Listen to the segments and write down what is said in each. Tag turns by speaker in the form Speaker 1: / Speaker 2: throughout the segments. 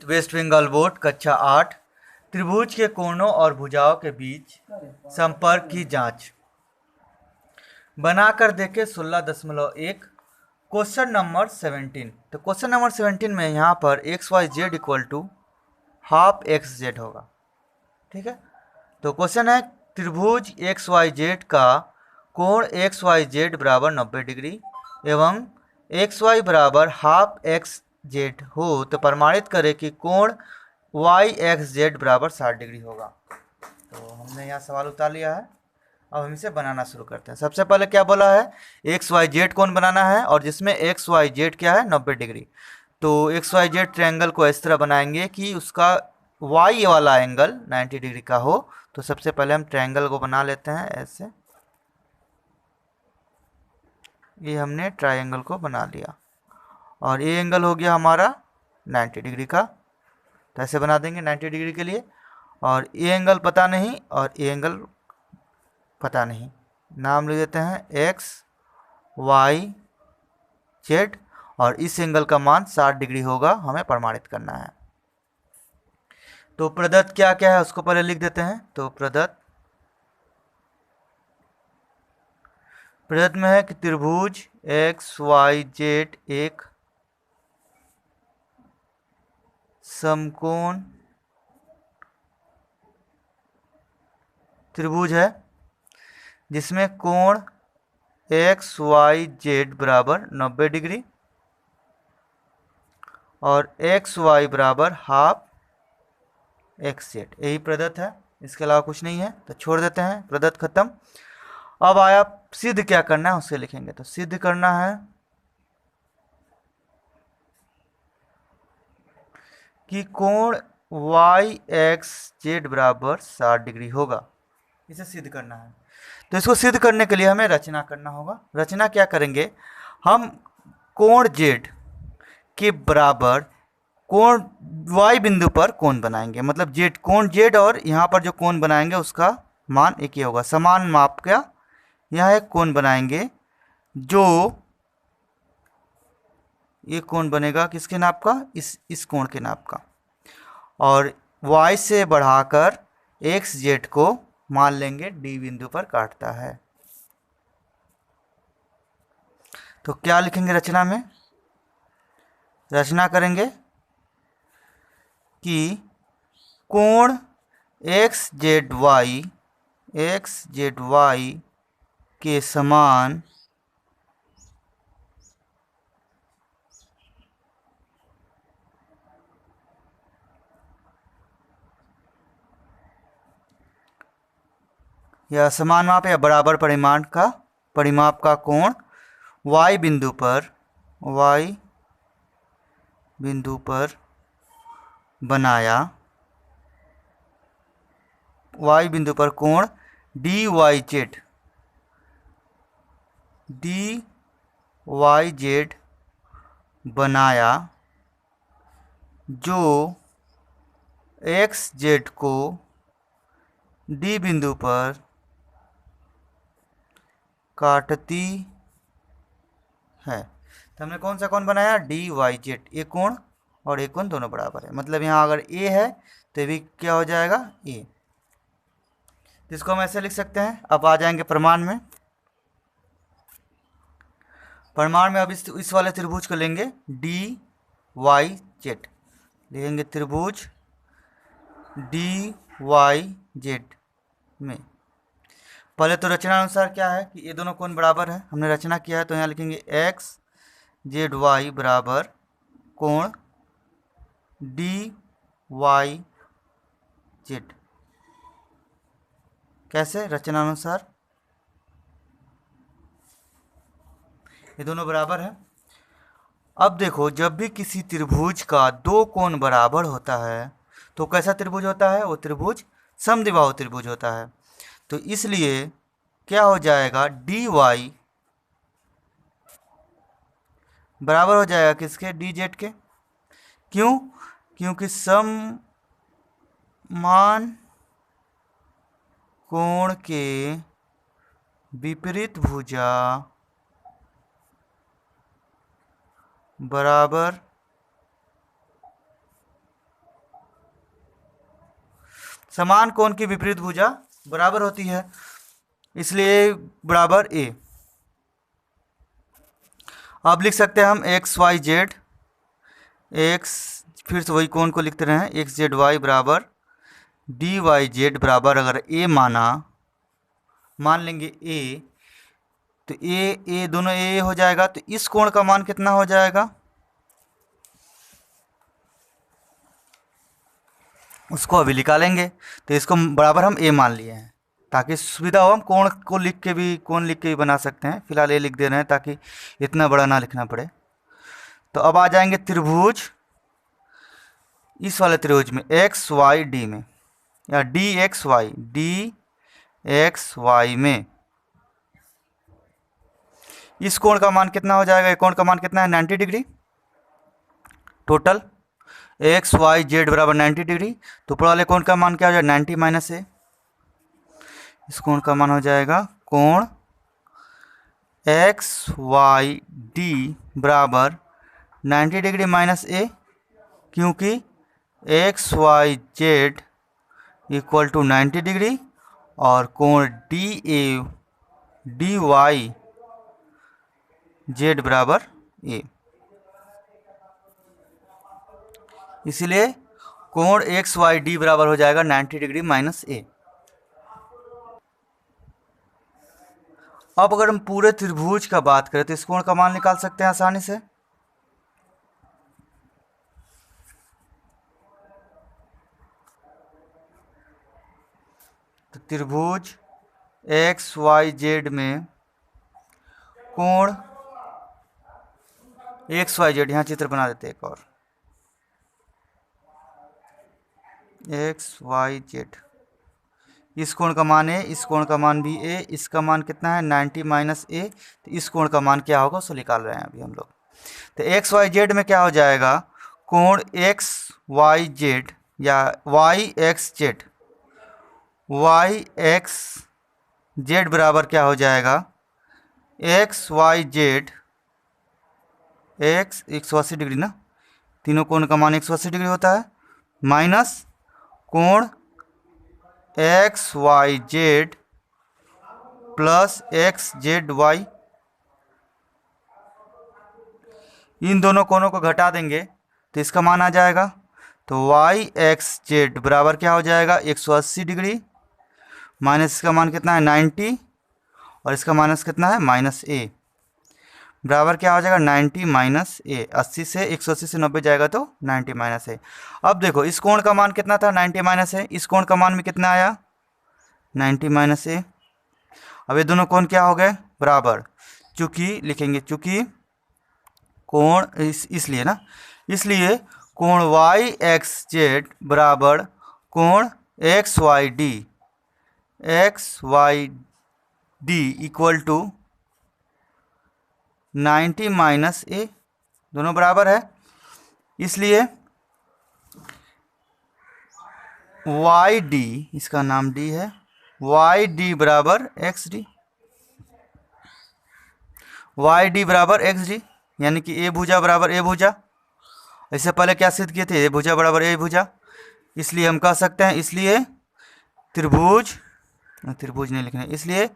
Speaker 1: Waste Bengal board कक्षा 8 त्रिभुज के कोणों और भुजाओं के बीच संपर्क की जांच बनाकर देखे 16.1 क्वेश्चन नंबर 17। तो क्वेश्चन नंबर 17 में यहाँ पर X Y Z equal to half X Z होगा। ठीक है, तो क्वेश्चन है त्रिभुज एक्स वाई जेड का कोण एक्स वाई जेड बराबर 90 डिग्री एवं एक्स वाई बराबर हाफ एक्स जेड हो तो प्रमाणित करें कि कोण वाई एक्स जेड बराबर 60 डिग्री होगा। तो हमने यहाँ सवाल उतार लिया है, अब हम इसे बनाना शुरू करते हैं। सबसे पहले क्या बोला है, एक्स वाई जेड कोण बनाना है और जिसमें एक्स वाई जेड क्या है 90 डिग्री। तो एक्स वाई जेड ट्रायंगल को इस तरह बनाएंगे कि उसका वाई वाला एंगल 90 डिग्री का हो। तो सबसे पहले हम ट्रायंगल को बना लेते हैं ऐसे, ये हमने ट्रायंगल को बना लिया और ये एंगल हो गया हमारा 90 डिग्री का। तो ऐसे बना देंगे 90 डिग्री के लिए, और ये एंगल पता नहीं और ये एंगल पता नहीं, नाम लिख देते हैं एक्स वाई जेड, और इस एंगल का मान 60 डिग्री होगा, हमें प्रमाणित करना है। तो प्रदत्त क्या क्या है उसको पहले लिख देते हैं। तो प्रदत्त में है कि त्रिभुज एक्स वाई जेड एक समकोण त्रिभुज है जिसमें कोण एक्स वाई जेड बराबर 90 डिग्री और एक्स वाई बराबर हाफ एक्स जेड, यही प्रदत्त है, इसके अलावा कुछ नहीं है। तो छोड़ देते हैं, प्रदत्त खत्म। अब आया सिद्ध क्या करना है उससे लिखेंगे। तो सिद्ध करना है कि कोण वाई एक्स जेड बराबर 60 डिग्री होगा, इसे सिद्ध करना है। तो इसको सिद्ध करने के लिए हमें रचना करना होगा। रचना क्या करेंगे, हम कोण जेड के बराबर कोण वाई बिंदु पर कोण बनाएंगे, मतलब जेड कोण जेड और यहाँ पर जो कोण बनाएंगे उसका मान एक ही होगा, समान माप का यहाँ एक कोण बनाएंगे जो ये कोण बनेगा किसके नाप का, इस कोण के नाप का, और y से बढ़ाकर एक्स जेड को मान लेंगे डी बिंदु पर काटता है। तो क्या लिखेंगे रचना में, रचना करेंगे कि कोण एक्स जेड वाई के समान या समान माप या बराबर परिमाप का कोण y बिंदु पर बनाया, y बिंदु पर कोण डी वाई जेड बनाया जो एक्स जेड को डी बिंदु पर काटती है। तो हमने कौन सा कोण बनाया, डी वाई जेड, ये कोण और ये कोण दोनों बराबर है, मतलब यहाँ अगर ए है तो ये भी क्या हो जाएगा ए। इसको हम ऐसे लिख सकते हैं। अब आ जाएंगे प्रमाण में। प्रमाण में अब इस वाले त्रिभुज को लेंगे डी वाई जेड, लिखेंगे त्रिभुज डी वाई जेड में। पहले तो रचना अनुसार क्या है कि ये दोनों कोण बराबर है, हमने रचना किया है, तो यहाँ लिखेंगे एक्स जेड वाई बराबर कोण डी वाई जेड। कैसे, रचना अनुसार ये दोनों बराबर है। अब देखो, जब भी किसी त्रिभुज का दो कोण बराबर होता है तो कैसा त्रिभुज होता है, वो त्रिभुज समद्विबाहु त्रिभुज होता है। तो इसलिए क्या हो जाएगा, डी वाई बराबर हो जाएगा किसके, डी जेड के। क्यों, क्योंकि समान कोण के विपरीत भुजा बराबर समान कोण की विपरीत भुजा बराबर होती है, इसलिए बराबर ए। अब लिख सकते हैं हम एक्स वाई जेड, एक्स फिर से वही कोण को लिखते रहे, एक्स जेड वाई बराबर डी वाई जेड बराबर, अगर ए मान लेंगे ए, तो ए दोनों ए हो जाएगा, तो इस कोण का मान कितना हो जाएगा, उसको अभी निकालेंगे। तो इसको बराबर हम ए मान लिए हैं, ताकि सुविधा हो, हम कोण को लिख के भी बना सकते हैं। फिलहाल ए लिख दे रहे हैं ताकि इतना बड़ा ना लिखना पड़े। तो अब आ जाएंगे त्रिभुज, इस वाले त्रिभुज में एक्स वाई डी में, या डी एक्स वाई में इस कोण का मान कितना हो जाएगा, कोण का मान कितना है 90 degree total, X Y Z बराबर 90 डिग्री। तो ऊपर वाले कोण का मान क्या हो जाएगा 90 माइनस ए, इस कोण का मान हो जाएगा कोण एक्स वाई डी बराबर 90 डिग्री माइनस ए, क्योंकि X Y Z equal to 90 degree और कोण डी वाई जेड बराबर ए, इसलिए कोण एक्स वाई डी बराबर हो जाएगा 90 डिग्री माइनस ए। अब अगर हम पूरे त्रिभुज का बात करें तो इस कोण का मान निकाल सकते हैं आसानी से। तो त्रिभुज एक्स वाई जेड में कोण एक्स वाई जेड, यहाँ चित्र बना देते हैं एक और, एक्स वाई जेड, इस कोण का मान ए, इस कोण का मान भी ए, इसका मान कितना है 90 माइनस ए, तो इस कोण का मान क्या होगा उसको निकाल रहे हैं अभी हम लोग। तो एक्स वाई जेड में क्या हो जाएगा, कोण एक्स वाई जेड या वाई एक्स जेड बराबर क्या हो जाएगा, X Y Z, X 180 degree ना, तीनों कोण का मान 180 डिग्री होता है, माइनस कोण x Y z plus x z y, इन दोनों कोणों को घटा देंगे तो इसका मान आ जाएगा। तो वाई एक्स जेड बराबर क्या हो जाएगा 180 डिग्री माइनस इसका मान कितना है 90, और इसका माइनस कितना है माइनस ए, बराबर क्या हो जाएगा 90 माइनस ए। 80 से 180 से 90 जाएगा तो 90 माइनस ए। अब देखो इस कोण का मान कितना था 90 माइनस ए, इस कोण का मान में कितना आया 90 माइनस ए। अब ये दोनों कोण क्या हो गए बराबर, चूंकि लिखेंगे चूंकि कोण इसलिए कोण वाई एक्स जेड बराबर कोण x y d equal to 90 minus a, दोनों बराबर है, इसलिए वाई डी, इसका नाम डी है, वाई डी बराबर एक्स डी, वाई डी बराबर एक्स डी, यानी कि ए भुजा बराबर ए भुजा। इससे पहले क्या सिद्ध किए थे, ए भुजा बराबर ए भुजा, इसलिए हम कह सकते हैं, इसलिए त्रिभुज नहीं लिखना है, इसलिए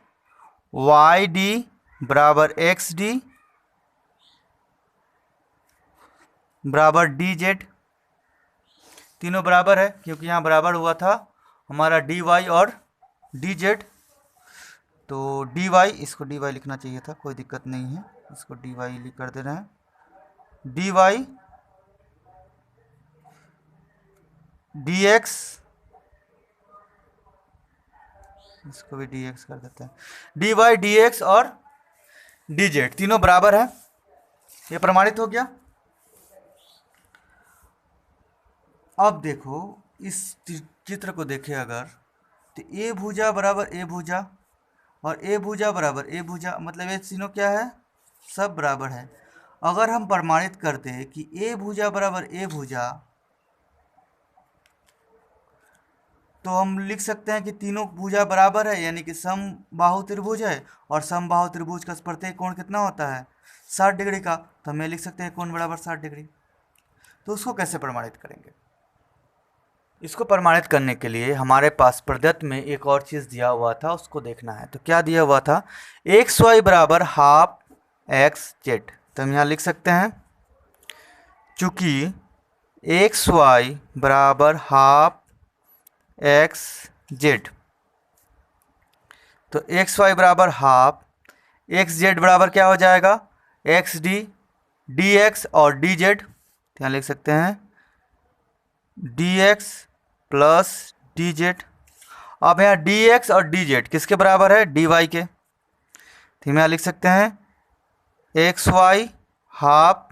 Speaker 1: वाई डी बराबर एक्स डी बराबर डी जेड, तीनों बराबर है क्योंकि यहाँ बराबर हुआ था हमारा डी वाई और डी जेड। तो डी वाई, इसको डी वाई लिखना चाहिए था, कोई दिक्कत नहीं है, इसको डी वाई लिख कर दे रहे हैं, डी वाई डी एक्स, इसको भी डी एक्स कर देते हैं, डी वाई डी एक्स और डी जेड तीनों बराबर है, ये प्रमाणित हो गया। अब देखो इस चित्र को देखें अगर, तो ए भुजा बराबर ए भुजा और ए भुजा बराबर ए भुजा, मतलब ये तीनों क्या है सब बराबर है। अगर हम प्रमाणित करते हैं कि ए भुजा बराबर ए भुजा, तो हम लिख सकते हैं कि तीनों भुजा बराबर है, यानी कि समबाहु त्रिभुज है, और समबाहु त्रिभुज का प्रत्येक कोण कितना होता है 60 डिग्री का, तो हमें लिख सकते हैं कोण बराबर 60 डिग्री। तो उसको कैसे प्रमाणित करेंगे, इसको प्रमाणित करने के लिए हमारे पास प्रदत्त में एक और चीज़ दिया हुआ था, उसको देखना है। तो क्या दिया हुआ था, एक्स वाई बराबर हाफ एक्स जेड। तो हम यहाँ लिख सकते हैं, चूँकि एक्स वाई बराबर हाफ एक्स जेड, तो एक्स वाई बराबर हाफ एक्स जेड बराबर क्या हो जाएगा, एक्स डी डी एक्स और डी जेड। यहाँ लिख सकते हैं D x plus D Z. अब यहाँ डी एक्स और डी जेड किसके बराबर है, डी वाई के। तो हम यहाँ लिख सकते हैं एक्स वाई हाफ,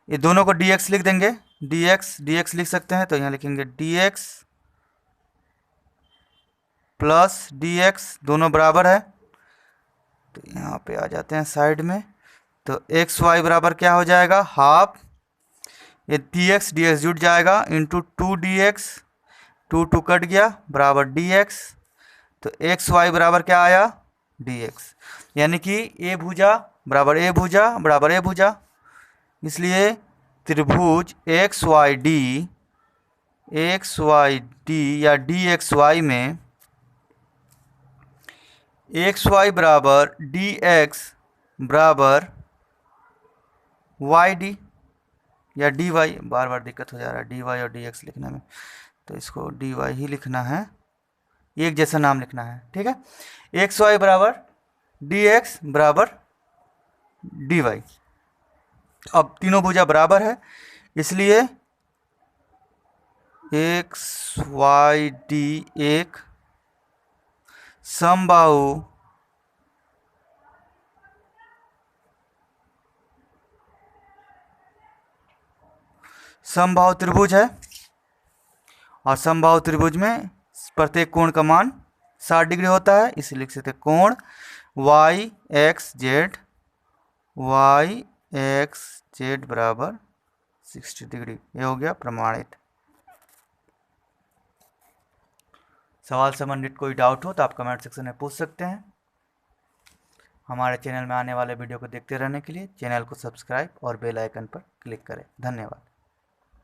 Speaker 1: ये दोनों को डी एक्स लिख देंगे, डी एक्स लिख सकते हैं। तो यहाँ लिखेंगे D x plus D x, दोनों बराबर है। तो यहाँ पे आ जाते हैं साइड में। तो एक्स वाई बराबर क्या हो जाएगा, हाफ, ये डी एक्स जुट जाएगा into two D X, two two cut गया, बराबर डी एक्स। तो एक्स वाई बराबर क्या आया, डी एक्स। यानी कि ए भुजा बराबर ए भुजा बराबर ए भुजा, इसलिए त्रिभुज एक्स वाई डी या डी एक्स वाई में एक्स वाई बराबर डी एक्स बराबर वाई डी या डी वाई, बार बार दिक्कत हो जा रहा है डी वाई और डी एक्स लिखने में, तो इसको डी वाई ही लिखना है, एक जैसा नाम लिखना है, ठीक है। एक्स वाई बराबर डी एक्स बराबर डी वाई। अब तीनों भुजा बराबर है, इसलिए एक्स वाई डी एक समबाहु समबाहु त्रिभुज है, और समबाहु त्रिभुज में प्रत्येक कोण का मान 60 डिग्री होता है, इसे लिख सकते हैं कोण वाई एक्स जेड बराबर 60 डिग्री। ये हो गया प्रमाणित। सवाल संबंधित कोई डाउट हो तो आप कमेंट सेक्शन में पूछ सकते हैं। हमारे चैनल में आने वाले वीडियो को देखते रहने के लिए चैनल को सब्सक्राइब और बेल आइकन पर क्लिक करें। धन्यवाद।